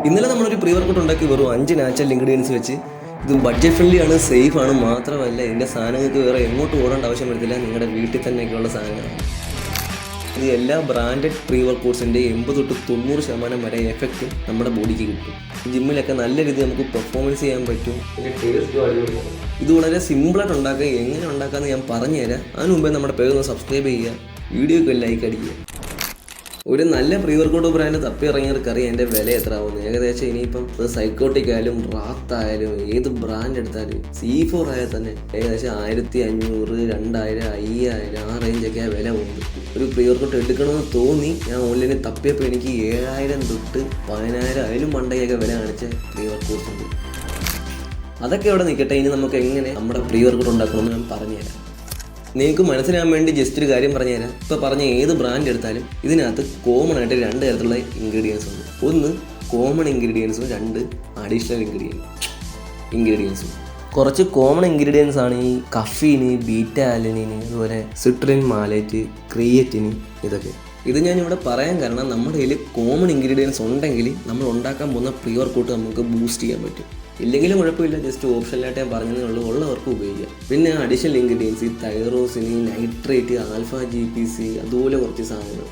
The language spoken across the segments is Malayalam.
ഇന്നലെ നമ്മളൊരു പ്രീ വർക്കൗട്ട് ഉണ്ടാക്കി വെറും 5 നാച്ചുറൽ ഇൻഗ്രീഡിയൻസ് വെച്ച്. ഇത് ബഡ്ജറ്റ് ഫ്രണ്ട്ലി ആണ്, സേഫ് ആണ്, മാത്രമല്ല ഇതിൻ്റെ സാധനങ്ങൾക്ക് വേറെ എങ്ങോട്ട് ഓടേണ്ട ആവശ്യം വരത്തില്ല, നിങ്ങളുടെ വീട്ടിൽ തന്നെയൊക്കെയുള്ള സാധനങ്ങളാണ്. ഇത് എല്ലാ ബ്രാൻഡഡ് പ്രീ വർക്കൗട്ട്സിൻ്റെ 80 തൊട്ട് 90% വരെ എഫക്റ്റ് നമ്മുടെ ബോഡിക്ക് കിട്ടും. ജിമ്മിലൊക്കെ നല്ല രീതിയിൽ നമുക്ക് പെർഫോമൻസ് ചെയ്യാൻ പറ്റും. ഇത് വളരെ സിമ്പിളായിട്ട് ഉണ്ടാക്കുക. എങ്ങനെ ഉണ്ടാക്കാമെന്ന് ഞാൻ പറഞ്ഞുതരാം. അതിന് മുമ്പേ നമ്മുടെ പേര് ഒന്ന് സബ്സ്ക്രൈബ് ചെയ്യുക, വീഡിയോക്ക് ലൈക്ക് അടിക്കുക. ഒരു നല്ല പ്രീ വർക്കൗട്ട് ബ്രാൻഡ് തപ്പി ഇറങ്ങിയവർക്കറിയാം എൻ്റെ വില എത്ര ആവുന്നു. ഏകദേശം ഇനിയിപ്പം സൈക്കോട്ടിക് ആയാലും റാത്തായാലും ഏത് ബ്രാൻഡ് എടുത്താലും C4 ആയാൽ തന്നെ ഏകദേശം 1500, 2000, 5000 ആ റേഞ്ചൊക്കെ വില പോകുന്നത്. ഒരു പ്രീ വർക്കൗട്ട് എടുക്കണമെന്ന് തോന്നി ഞാൻ ഓൺലൈനിൽ തപ്പിയപ്പോൾ എനിക്ക് 7000 തൊട്ട് 10000 അതിലും മണ്ടയൊക്കെ വില കാണിച്ച പ്രീ വർക്കൗട്ട്സ് ഉണ്ട്. അതൊക്കെ അവിടെ നിൽക്കട്ടെ. ഇനി നമുക്ക് എങ്ങനെ നമ്മുടെ പ്രീ വർക്കൗട്ട് ഉണ്ടാക്കണമെന്ന് ഞാൻ പറഞ്ഞുതരാം. നിങ്ങൾക്ക് മനസ്സിലാകാൻ വേണ്ടി ജസ്റ്റ് ഒരു കാര്യം പറഞ്ഞുതരാം. ഇപ്പോൾ പറഞ്ഞ ഏത് ബ്രാൻഡ് എടുത്താലും ഇതിനകത്ത് കോമൺ ആയിട്ട് 2 തരത്തിലുള്ള ഇൻഗ്രീഡിയൻസ് ഉണ്ട്. ഒന്ന് കോമൺ ഇൻഗ്രീഡിയൻസും, 2 അഡീഷണൽ ഇൻഗ്രീഡിയൻസും. കുറച്ച് കോമൺ ഇൻഗ്രീഡിയൻസ് ആണ് ഈ കഫീന്, ബീറ്റ ആലനിന്, അതുപോലെ സിട്രിൻ, മാലേറ്റ്, ക്രിയേറ്റിന്, ഇതൊക്കെ. ഇത് ഞാനിവിടെ പറയാൻ കാരണം നമ്മുടെ കയ്യിൽ കോമൺ ഇൻഗ്രീഡിയൻസ് ഉണ്ടെങ്കിൽ നമ്മൾ ഉണ്ടാക്കാൻ പോകുന്ന പ്രീ വർക്കൗട്ട് നമുക്ക് ബൂസ്റ്റ് ചെയ്യാൻ പറ്റും. ഇല്ലെങ്കിലും കുഴപ്പമില്ല, ജസ്റ്റ് ഓപ്ഷനിലായിട്ട് ഞാൻ പറഞ്ഞതേ ഉള്ളൂ, ഉള്ളവർക്ക് ഉപയോഗിക്കാം. പിന്നെ additional ingredients tyrosine, nitrate, alpha GPC, അതുപോലെ കുറച്ച് സാധനങ്ങൾ.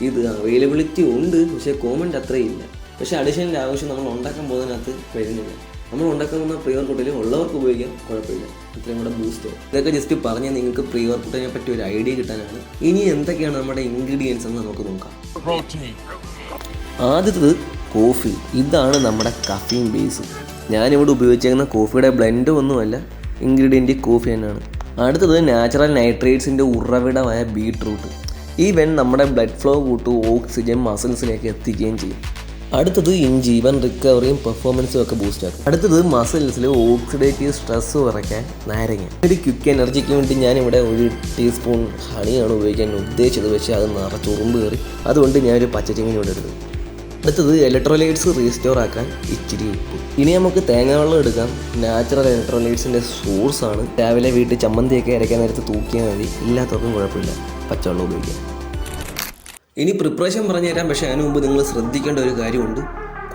ഇത് അവൈലബിലിറ്റി ഉണ്ട്, പക്ഷേ കോമൻ്റ് അത്രയും ഇല്ല. പക്ഷേ അഡീഷണലിൻ്റെ ആവശ്യം നമ്മൾ ഉണ്ടാക്കാൻ പോകുന്നതിനകത്ത് വരുന്നില്ല. നമ്മൾ ഉണ്ടാക്കാൻ പോകുന്ന പ്രീ വർക്കൗട്ടിൽ ഉള്ളവർക്ക് ഉപയോഗിക്കാം, കുഴപ്പമില്ല. ഇത്രയും കൂടെ ബൂസ്റ്റ്. ഇതൊക്കെ ജസ്റ്റ് പറഞ്ഞാൽ നിങ്ങൾക്ക് പ്രീ വർക്കൗട്ടിനെ പറ്റി ഒരു ഐഡിയ കിട്ടാനാണ്. ഇനി എന്തൊക്കെയാണ് നമ്മുടെ ഇൻഗ്രീഡിയൻസ് എന്ന് നമുക്ക് നോക്കാം. ആദ്യത്തത് കോഫി. ഇതാണ് നമ്മുടെ കഫീൻ ബേസ്. ഞാനിവിടെ ഉപയോഗിച്ചേക്കുന്ന കോഫിയുടെ ബ്ലെൻഡ് ഒന്നുമല്ല, ഇൻഗ്രീഡിയൻറ്റ് കോഫി തന്നെയാണ്. അടുത്തത് നാച്ചുറൽ നൈട്രേറ്റ്സിൻ്റെ ഉറവിടമായ ബീട്രൂട്ട്. ഈ നമ്മുടെ ബ്ലഡ് ഫ്ലോ കൂട്ടും, ഓക്സിജൻ മസിൽസിലേക്ക് എത്തിക്കുകയും ചെയ്യും. അടുത്തത് ഇഞ്ചി. റിക്കവറിയും പെർഫോമൻസും ഒക്കെ ബൂസ്റ്റ് ആക്കും. അടുത്തത് മസിൽസിൽ ഓക്സിഡേറ്റീവ് സ്ട്രെസ് കുറയ്ക്കാൻ നാരങ്ങ. ഒരു ക്വിക്ക് എനർജിക്ക് വേണ്ടി ഞാനിവിടെ 1 ടീസ്പൂൺ ഹണിയാണ് ഉപയോഗിക്കാൻ ഉദ്ദേശിച്ചത്, പക്ഷേ അത് നിറച്ച് ഉറുമ്പ് കയറി, അതുകൊണ്ട് ഞാനൊരു പച്ചച്ചിങ്ങി ഇവിടെ എടുക്കും. അടുത്തത് ഇലക്ട്രോലൈറ്റ്സ് റീസ്റ്റോർ ആക്കാൻ ഇച്ചിരി ഉപ്പ്. ഇനി നമുക്ക് തേങ്ങാവെള്ളം എടുക്കാം. നാച്ചുറൽ ഇലക്ട്രോലൈറ്റ്സിൻ്റെ സോഴ്സാണ്. രാവിലെ വീട്ടിൽ ചമ്മന്തിയൊക്കെ അരയ്ക്കാൻ നേരത്ത് തൂക്കിയാൽ മതി, ഇല്ലാത്തവർക്കും കുഴപ്പമില്ല, പച്ചവെള്ളം ഉപയോഗിക്കാം. ഇനി പ്രിപ്പറേഷൻ പറഞ്ഞു തരാം, പക്ഷേ അതിന് മുമ്പ് നിങ്ങൾ ശ്രദ്ധിക്കേണ്ട ഒരു കാര്യമുണ്ട്.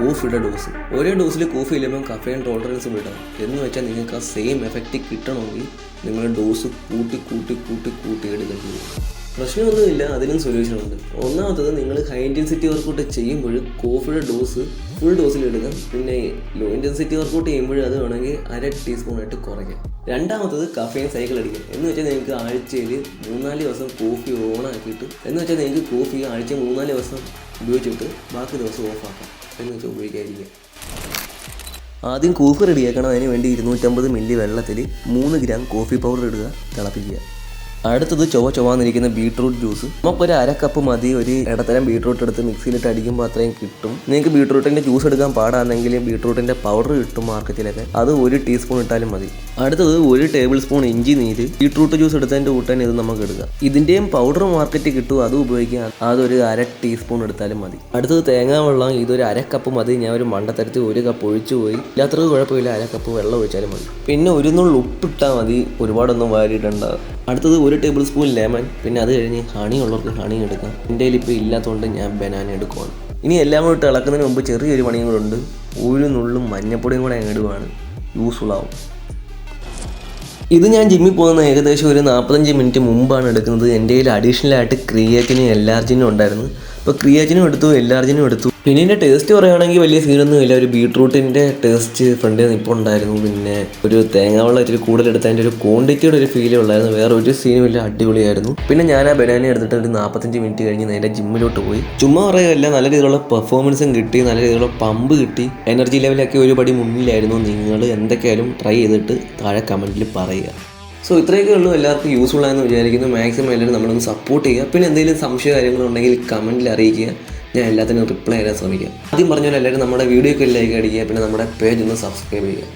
കോഫിയുടെ ഡോസ്. ഒരേ ഡോസിൽ കോഫി ഇല്ലെങ്കിലും കഫേൻ ടോളറൻസ് വിടാം. എന്ന് വെച്ചാൽ നിങ്ങൾക്ക് ആ സെയിം എഫക്റ്റ് കിട്ടണമെങ്കിൽ നിങ്ങൾ ഡോസ് കൂട്ടി എടുക്കേണ്ടി വരും. പ്രശ്നമൊന്നുമില്ല, അതിനും സൊല്യൂഷനുണ്ട്. ഒന്നാമത്തത്, നിങ്ങൾ ഹൈ ഇൻറ്റൻസിറ്റി വർക്കൗട്ട് ചെയ്യുമ്പോൾ കോഫിയുടെ ഡോസ് ഫുൾ ഡോസിൽ എടുക്കാം. പിന്നെ ലോ ഇൻറ്റൻസിറ്റി വർക്കൗട്ട് ചെയ്യുമ്പോൾ അത് വേണമെങ്കിൽ 1/2 ടീസ്പൂണായിട്ട് കുറയ്ക്കാം. രണ്ടാമത്തത് കഫേൻ സൈക്കിൾ അടിക്കാം. എന്ന് വെച്ചാൽ നിങ്ങൾക്ക് ആഴ്ചയിൽ 3-4 ദിവസം കോഫി ഓണാക്കിയിട്ട്, എന്ന് വെച്ചാൽ നിങ്ങൾക്ക് കോഫി ആഴ്ച 3-4 ദിവസം ഉപയോഗിച്ചിട്ട് ബാക്കി ദിവസം ഓഫാക്കാം. എന്ന് വെച്ചാൽ ഉപയോഗിക്കാതിരിക്കുക. ആദ്യം കോഫി റെഡിയാക്കണം. അതിന് വേണ്ടി 250 മില്ലി വെള്ളത്തിൽ 3 ഗ്രാം കോഫി പൗഡർ ഇടുക, തിളപ്പിക്കുക. അടുത്തത് ചൊവ്വാന്നിരിക്കുന്ന ബീട്രൂട്ട് ജ്യൂസ്. നമുക്കൊരു 1/2 കപ്പ് മതി. ഒരു ഇടത്തരം ബീട്രൂട്ട് എടുത്ത് മിക്സിയിലിട്ട് അടിക്കുമ്പോൾ അത്രയും കിട്ടും. നിങ്ങൾക്ക് ബീട്രൂട്ടിൻ്റെ ജ്യൂസ് എടുക്കാൻ പാടാണെങ്കിൽ ബീട്രൂട്ടിൻ്റെ പൗഡർ കിട്ടും മാർക്കറ്റിലൊക്കെ, അത് 1 ടീസ്പൂൺ ഇട്ടാലും മതി. അടുത്തത് 1 ടേബിൾ സ്പൂൺ ഇഞ്ചി നീര്. ബീട്രൂട്ട് ജ്യൂസ് എടുത്തതിൻ്റെ കൂട്ടാൻ ഇത് നമുക്ക് എടുക്കാം. ഇതിൻ്റെയും പൗഡർ മാർക്കറ്റിൽ കിട്ടും, അത് ഉപയോഗിക്കാം. അതൊരു 1/2 ടീസ്പൂൺ എടുത്താലും മതി. അടുത്തത് തേങ്ങാ വെള്ളം. ഇതൊരു 1/2 കപ്പ് മതി. ഞാൻ ഒരു മണ്ടത്തരത്തിൽ 1 കപ്പ് ഒഴിച്ചു പോയി. ഇല്ലാത്തത് കുഴപ്പമില്ല, 1/2 കപ്പ് വെള്ളം ഒഴിച്ചാലും മതി. പിന്നെ 1 നുള്ളി ഉപ്പിട്ടാൽ മതി, ഒരുപാടൊന്നും വാരിയിടണ്ട. അടുത്തത് 1 ടേബിൾ സ്പൂൺ ലെമൺ. പിന്നെ അത് കഴിഞ്ഞ് ഹണി ഉള്ളവർക്ക് ഹണി എടുക്കാം. എൻ്റെ കയ്യിൽ ഇപ്പോൾ ഇല്ലാത്തതുകൊണ്ട് ഞാൻ ബനാന എടുക്കുവാണ്. ഇനി എല്ലാം കൂടി ഇളക്കുന്നതിന് മുമ്പ് ചെറിയൊരു പണിയും കൂടെ ഉണ്ട്. 1 നുള്ളും മഞ്ഞപ്പൊടിയും കൂടെ ഇടുവാണ്, യൂസ്ഫുൾ ആവും. ഇത് ഞാൻ ജിമ്മിൽ പോകുന്ന ഏകദേശം ഒരു 45 മിനിറ്റ് മുമ്പാണ് എടുക്കുന്നത്. എൻ്റെ കയ്യിൽ അഡീഷണലായിട്ട് ക്രിയാറ്റിനും എൽ-ആർജിനും ഉണ്ടായിരുന്നു. അപ്പോൾ ക്രിയാറ്റിനും എടുത്തു, എൽ-ആർജിനും എടുത്തു. പിന്നെ ഇതിൻ്റെ ടേസ്റ്റ് പറയുകയാണെങ്കിൽ വലിയ സീനൊന്നുമില്ല. ഒരു ബീട്രൂട്ടിൻ്റെ ടേസ്റ്റ് ഫ്രണ്ടിൽ ഇപ്പോൾ ഉണ്ടായിരുന്നു. പിന്നെ ഒരു തേങ്ങാവെള്ളം ഇത്തിരി കൂടുതലെടുത്ത് അതിൻ്റെ ഒരു ക്വാണ്ടിറ്റിയുടെ ഒരു ഫീൽ ഉള്ളായിരുന്നു. വേറെ ഒരു സീനും ഇല്ല, അടിപൊളിയായിരുന്നു. പിന്നെ ഞാൻ ആ ബനാന എടുത്തിട്ട് ഒരു 45 മിനിറ്റ് കഴിഞ്ഞ് നേരെ ജിമ്മിലോട്ട് പോയി. ചുമ്മാ പറയുകയല്ല, നല്ല രീതിയിലുള്ള പെർഫോമൻസും കിട്ടി, നല്ല രീതിയിലുള്ള പമ്പ് കിട്ടി. എനർജി ലെവലൊക്കെ ഒരു പടി മുന്നിലായിരുന്നു. നിങ്ങൾ എന്തൊക്കെയായാലും ട്രൈ ചെയ്തിട്ട് താഴെ കമൻറ്റിൽ പറയുക. സോ ഇത്രയൊക്കെ ഉള്ളൂ. എല്ലാവർക്കും യൂസ്ഫുൾ ആയെന്ന് വിചാരിക്കുന്നു. മാക്സിമം എല്ലാവരും നമ്മളൊന്ന് സപ്പോർട്ട് ചെയ്യുക. പിന്നെ എന്തെങ്കിലും സംശയ കാര്യങ്ങളുണ്ടെങ്കിൽ കമൻറ്റിൽ അറിയിക്കുക. ഞാൻ എല്ലാത്തിനും റിപ്ലൈ ചെയ്യാൻ ശ്രമിക്കാം. ആദ്യം പറഞ്ഞാൽ എല്ലാവരും നമ്മുടെ വീഡിയോക്ക് ലൈക്ക് അടിക്കുക. പിന്നെ നമ്മുടെ പേജ് ഒന്ന് സബ്സ്ക്രൈബ് ചെയ്യുക.